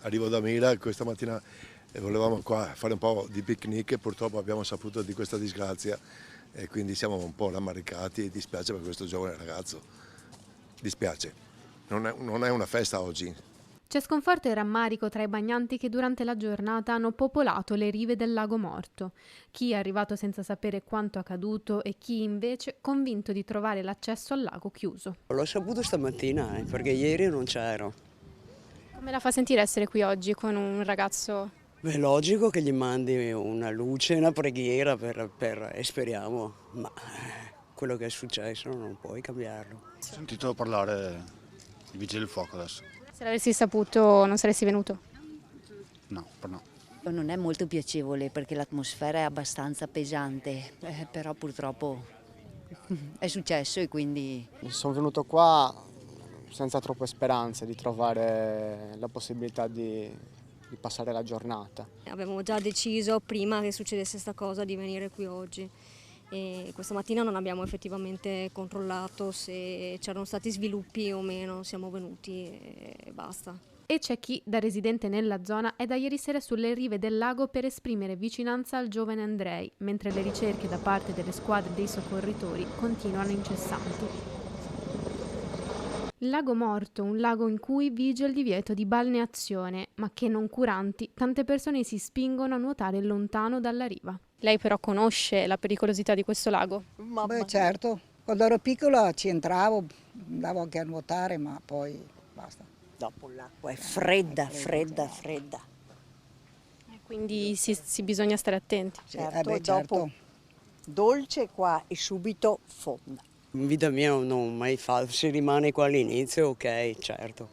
Arrivo da Mila, questa mattina volevamo qua fare un po' di picnic e purtroppo abbiamo saputo di questa disgrazia e quindi siamo un po' rammaricati e dispiace per questo giovane ragazzo. Dispiace, non è una festa oggi. C'è sconforto e rammarico tra i bagnanti che durante la giornata hanno popolato le rive del lago Morto. Chi è arrivato senza sapere quanto accaduto e chi invece convinto di trovare l'accesso al lago chiuso. L'ho saputo stamattina, perché ieri non c'ero. Come la fa sentire essere qui oggi con un ragazzo? Beh, è logico che gli mandi una luce, una preghiera e speriamo, ma quello che è successo non puoi cambiarlo. Ho sentito parlare di vigili del fuoco adesso. Se l'avessi saputo non saresti venuto? No, per no. Non è molto piacevole perché l'atmosfera è abbastanza pesante, però purtroppo è successo e quindi... Sono venuto qua senza troppe speranze di trovare la possibilità di passare la giornata. Avevamo già deciso prima che succedesse questa cosa di venire qui oggi e questa mattina non abbiamo effettivamente controllato se c'erano stati sviluppi o meno, siamo venuti e basta. E c'è chi, da residente nella zona, è da ieri sera sulle rive del lago per esprimere vicinanza al giovane Andrei, mentre le ricerche da parte delle squadre dei soccorritori continuano incessanti. Il lago Morto, un lago in cui vige il divieto di balneazione, ma che non curanti, tante persone si spingono a nuotare lontano dalla riva. Lei però conosce la pericolosità di questo lago? Beh, certo, quando ero piccola ci entravo, andavo anche a nuotare, ma poi basta. Dopo l'acqua è fredda. Quindi bisogna stare attenti. Certo, certo. dopo dolce qua e subito fonda. In vita mia non ho mai fatto, se rimane qua all'inizio ok, certo.